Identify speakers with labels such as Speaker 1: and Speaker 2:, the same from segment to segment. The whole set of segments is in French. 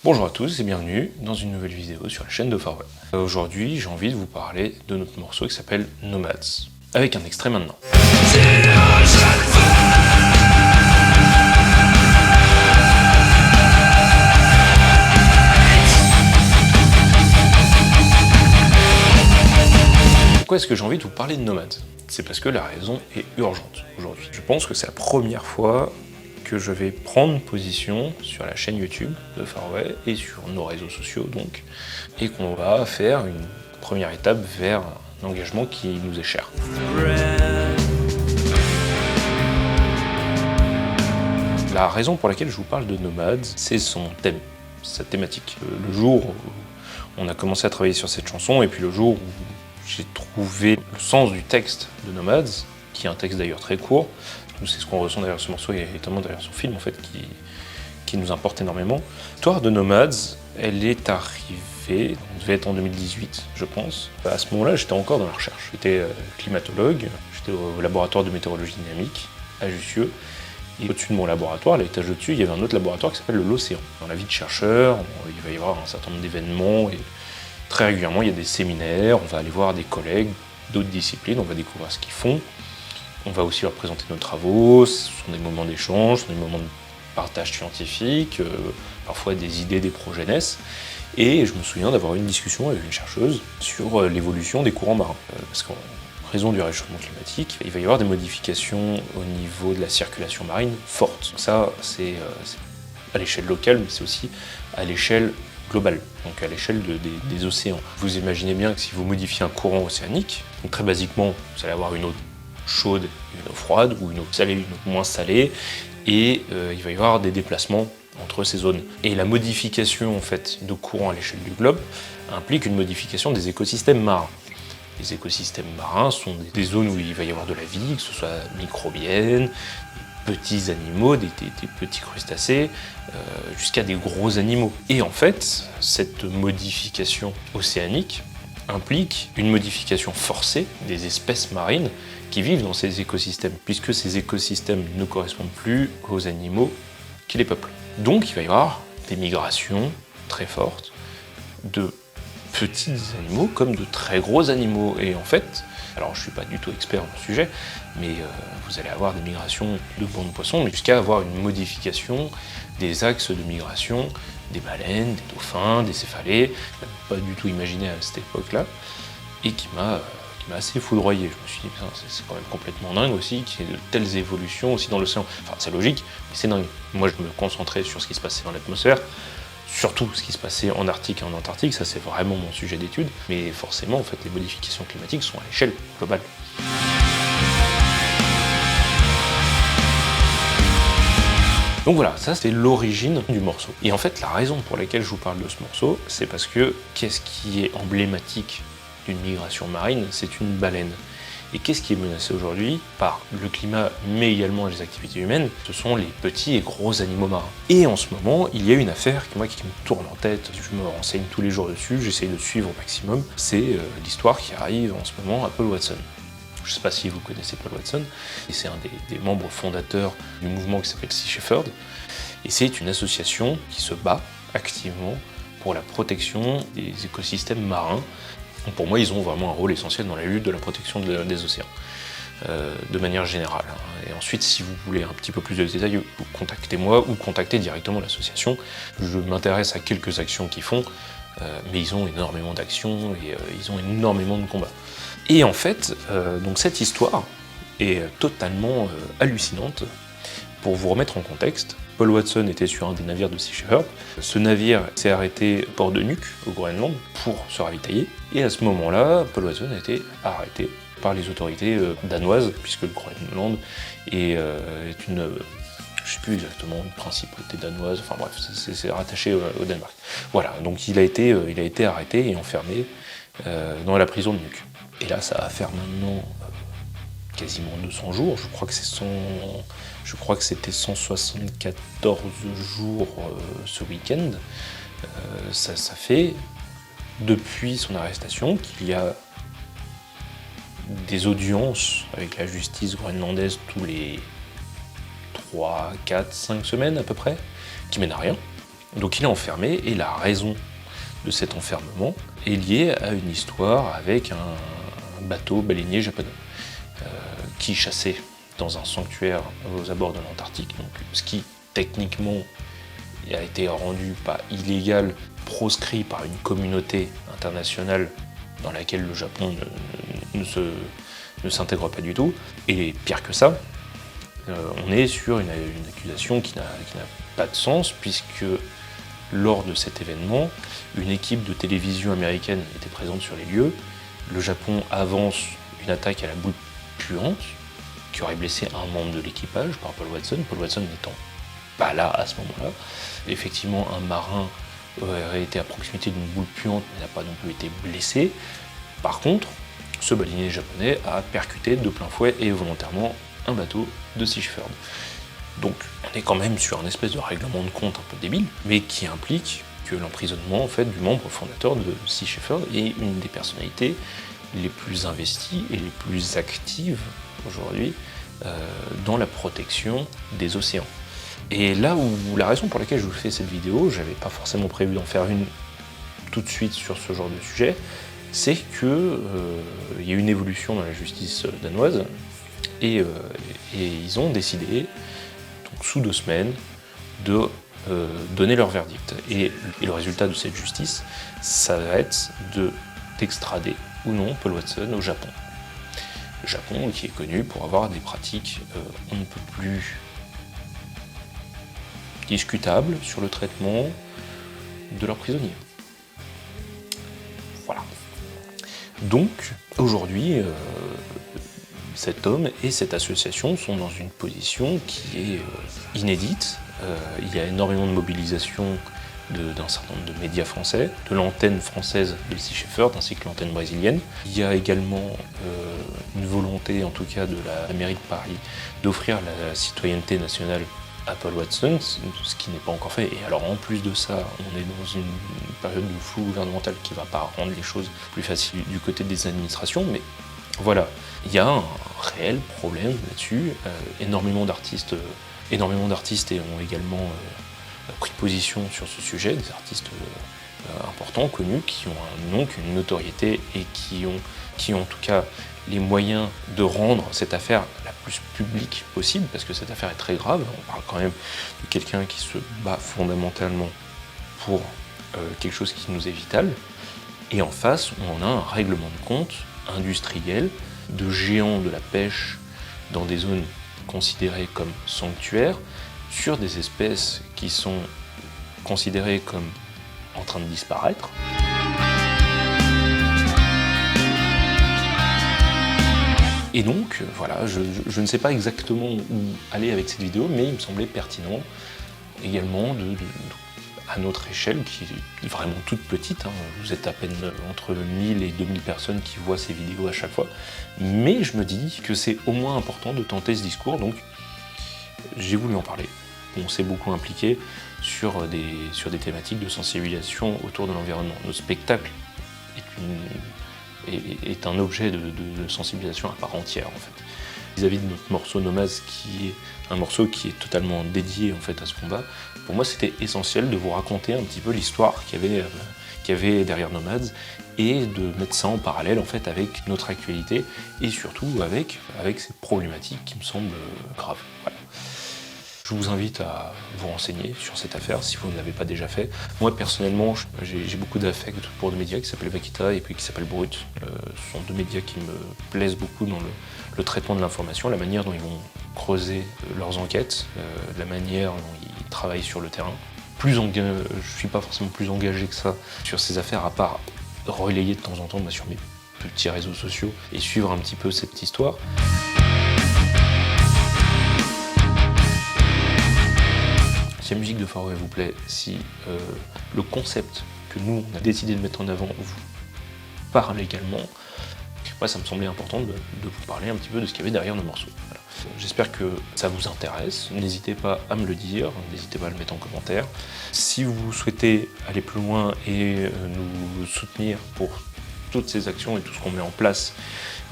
Speaker 1: Bonjour à tous et bienvenue dans une nouvelle vidéo sur la chaîne de Far Web. Aujourd'hui, j'ai envie de vous parler de notre morceau qui s'appelle Nomads, avec un extrait maintenant. Pourquoi est-ce que j'ai envie de vous parler de Nomads? C'est parce que la raison est urgente aujourd'hui. Je pense que c'est la première fois que je vais prendre position sur la chaîne YouTube de Far Web et sur nos réseaux sociaux donc, et qu'on va faire une première étape vers un engagement qui nous est cher. La raison pour laquelle je vous parle de Nomads, c'est son thème, sa thématique. Le jour où on a commencé à travailler sur cette chanson et puis le jour où j'ai trouvé le sens du texte de Nomads, qui est un texte d'ailleurs très court. C'est ce qu'on ressent derrière ce morceau et notamment derrière son film en fait qui nous importe énormément. L'histoire de Nomads, elle est arrivée, on devait être en 2018 je pense. À ce moment-là j'étais encore dans la recherche. J'étais climatologue, j'étais au laboratoire de météorologie dynamique à Jussieu. Et au-dessus de mon laboratoire, à l'étage au-dessus, il y avait un autre laboratoire qui s'appelle l'Océan. Dans la vie de chercheur, il va y avoir un certain nombre d'événements et très régulièrement il y a des séminaires, on va aller voir des collègues d'autres disciplines, on va découvrir ce qu'ils font. On va aussi leur présenter nos travaux, ce sont des moments d'échange, ce sont des moments de partage scientifique, parfois des idées, des projets naissent. Et je me souviens d'avoir eu une discussion avec une chercheuse sur l'évolution des courants marins. Parce qu'en raison du réchauffement climatique, il va y avoir des modifications au niveau de la circulation marine fortes. Ça, c'est à l'échelle locale, mais c'est aussi à l'échelle globale, donc à l'échelle des océans. Vous imaginez bien que si vous modifiez un courant océanique, donc très basiquement, vous allez avoir une eau chaude, une eau froide, ou une eau salée, une eau moins salée, et il va y avoir des déplacements entre ces zones. Et la modification en fait de courant à l'échelle du globe implique une modification des écosystèmes marins. Les écosystèmes marins sont des zones où il va y avoir de la vie, que ce soit microbienne, des petits animaux, des petits crustacés, jusqu'à des gros animaux. Et en fait, cette modification océanique implique une modification forcée des espèces marines qui vivent dans ces écosystèmes, puisque ces écosystèmes ne correspondent plus aux animaux qui les peuplent. Donc il va y avoir des migrations très fortes de petits animaux comme de très gros animaux. Et en fait, alors je ne suis pas du tout expert dans le sujet, mais vous allez avoir des migrations de bancs de poissons, jusqu'à avoir une modification des axes de migration des baleines, des dauphins, des céphalées. Je n'avais pas du tout imaginé à cette époque-là, et qui m'a assez foudroyé. Je me suis dit, c'est quand même complètement dingue aussi qu'il y ait de telles évolutions aussi dans l'océan. Enfin, c'est logique, mais c'est dingue. Moi, je me concentrais sur ce qui se passait dans l'atmosphère, surtout ce qui se passait en Arctique et en Antarctique, ça c'est vraiment mon sujet d'étude, mais forcément, en fait, les modifications climatiques sont à l'échelle globale. Donc voilà, ça c'est l'origine du morceau. Et en fait, la raison pour laquelle je vous parle de ce morceau, c'est parce que qu'est-ce qui est emblématique d'une migration marine? C'est une baleine. Et qu'est-ce qui est menacé aujourd'hui par le climat, mais également les activités humaines? Ce sont les petits et gros animaux marins. Et en ce moment, il y a une affaire qui me tourne en tête, je me renseigne tous les jours dessus, j'essaye de suivre au maximum, c'est l'histoire qui arrive en ce moment à Paul Watson. Je ne sais pas si vous connaissez Paul Watson, et c'est un des membres fondateurs du mouvement qui s'appelle Sea Shepherd, et c'est une association qui se bat activement pour la protection des écosystèmes marins. Donc pour moi, ils ont vraiment un rôle essentiel dans la lutte de la protection des océans, de manière générale. Et ensuite, si vous voulez un petit peu plus de détails, contactez-moi ou contactez directement l'association. Je m'intéresse à quelques actions qu'ils font, mais ils ont énormément d'actions et ils ont énormément de combats. Et en fait, donc cette histoire est totalement hallucinante. Pour vous remettre en contexte, Paul Watson était sur un des navires de Sea Shepherd. Ce navire s'est arrêté au port de Nuuk, au Groenland, pour se ravitailler. Et à ce moment-là, Paul Watson a été arrêté par les autorités danoises, puisque le Groenland est une... je ne sais plus exactement, une principauté danoise, enfin bref, c'est rattaché au Danemark. Voilà, donc il a été arrêté et enfermé dans la prison de Nuuk. Et là, ça va faire maintenant quasiment 200 jours, je crois que c'était 174 jours ce week-end. Ça fait, depuis son arrestation, qu'il y a des audiences avec la justice groenlandaise tous les 3, 4, 5 semaines à peu près, qui mènent à rien. Donc il est enfermé, et la raison de cet enfermement est liée à une histoire avec un bateau baleinier japonais qui chassait dans un sanctuaire aux abords de l'Antarctique, donc ce qui techniquement a été rendu pas illégal, proscrit par une communauté internationale dans laquelle le Japon ne s'intègre pas du tout. Et pire que ça, on est sur une accusation qui n'a pas de sens, puisque lors de cet événement, une équipe de télévision américaine était présente sur les lieux. Le Japon avance une attaque à la boule puante qui aurait blessé un membre de l'équipage par Paul Watson n'étant pas là à ce moment-là. Effectivement, un marin aurait été à proximité d'une boule puante mais n'a pas non plus été blessé. Par contre, ce baleinier japonais a percuté de plein fouet et volontairement un bateau de Sea Shepherd. Donc on est quand même sur un espèce de règlement de compte un peu débile, mais qui implique que l'emprisonnement en fait, du membre fondateur de Sea Shepherd est une des personnalités les plus investies et les plus actives aujourd'hui dans la protection des océans. Et là où la raison pour laquelle je vous fais cette vidéo, j'avais pas forcément prévu d'en faire une tout de suite sur ce genre de sujet, c'est que y a une évolution dans la justice danoise et ils ont décidé, donc, sous 2 semaines, de donner leur verdict. Et le résultat de cette justice, ça va être d'extrader ou non Paul Watson au Japon. Le Japon qui est connu pour avoir des pratiques on ne peut plus discutables sur le traitement de leurs prisonniers. Voilà. Donc, aujourd'hui, cet homme et cette association sont dans une position qui est inédite. Il y a énormément de mobilisation d'un certain nombre de médias français, de l'antenne française de Sea Shepherd ainsi que l'antenne brésilienne. Il y a également une volonté, en tout cas de la mairie de Paris, d'offrir la citoyenneté nationale à Paul Watson, ce qui n'est pas encore fait. Et alors en plus de ça, on est dans une période de flou gouvernemental qui ne va pas rendre les choses plus faciles du côté des administrations, mais voilà, il y a un réel problème là-dessus. Énormément d'artistes ont également pris position sur ce sujet, des artistes importants, connus, qui ont un nom, une notoriété et qui ont en tout cas les moyens de rendre cette affaire la plus publique possible, parce que cette affaire est très grave. On parle quand même de quelqu'un qui se bat fondamentalement pour quelque chose qui nous est vital. Et en face, on a un règlement de compte industriel de géants de la pêche dans des zones considérées comme sanctuaires, sur des espèces qui sont considérées comme en train de disparaître. Et donc, voilà, je ne sais pas exactement où aller avec cette vidéo, mais il me semblait pertinent également à notre échelle, qui est vraiment toute petite, hein. Vous êtes à peine entre 1000 et 2000 personnes qui voient ces vidéos à chaque fois, mais je me dis que c'est au moins important de tenter ce discours, donc j'ai voulu en parler. On s'est beaucoup impliqué sur des thématiques de sensibilisation autour de l'environnement. Notre spectacle est un objet de sensibilisation à part entière, en fait. Vis-à-vis de notre morceau Nomads, qui est un morceau qui est totalement dédié en fait à ce combat, pour moi c'était essentiel de vous raconter un petit peu l'histoire qu'il y avait derrière Nomads et de mettre ça en parallèle en fait avec notre actualité et surtout avec ces problématiques qui me semblent graves. Voilà. Je vous invite à vous renseigner sur cette affaire si vous ne l'avez pas déjà fait. Moi personnellement, j'ai beaucoup d'affect pour deux médias qui s'appellent Vaquita et puis qui s'appellent Brut. Ce sont deux médias qui me plaisent beaucoup dans le traitement de l'information, la manière dont ils vont creuser leurs enquêtes, la manière dont ils travaillent sur le terrain. Je ne suis pas forcément plus engagé que ça sur ces affaires, à part relayer de temps en temps sur mes petits réseaux sociaux et suivre un petit peu cette histoire. Si la musique de Far Away vous plaît, si le concept que nous on a décidé de mettre en avant vous parle également, moi ça me semblait important de vous parler un petit peu de ce qu'il y avait derrière nos morceaux. Voilà. J'espère que ça vous intéresse, n'hésitez pas à me le dire, n'hésitez pas à le mettre en commentaire. Si vous souhaitez aller plus loin et nous soutenir pour toutes ces actions et tout ce qu'on met en place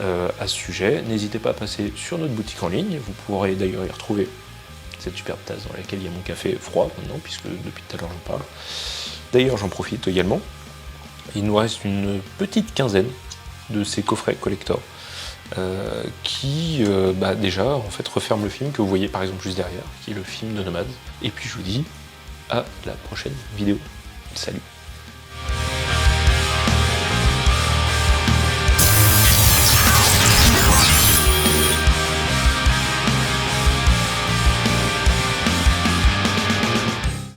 Speaker 1: à ce sujet, n'hésitez pas à passer sur notre boutique en ligne, vous pourrez d'ailleurs y retrouver cette superbe tasse dans laquelle il y a mon café froid maintenant, puisque depuis tout à l'heure j'en parle. D'ailleurs, j'en profite également. Il nous reste une petite quinzaine de ces coffrets collector qui déjà en fait referment le film que vous voyez par exemple juste derrière, qui est le film de Nomade. Et puis je vous dis à la prochaine vidéo. Salut!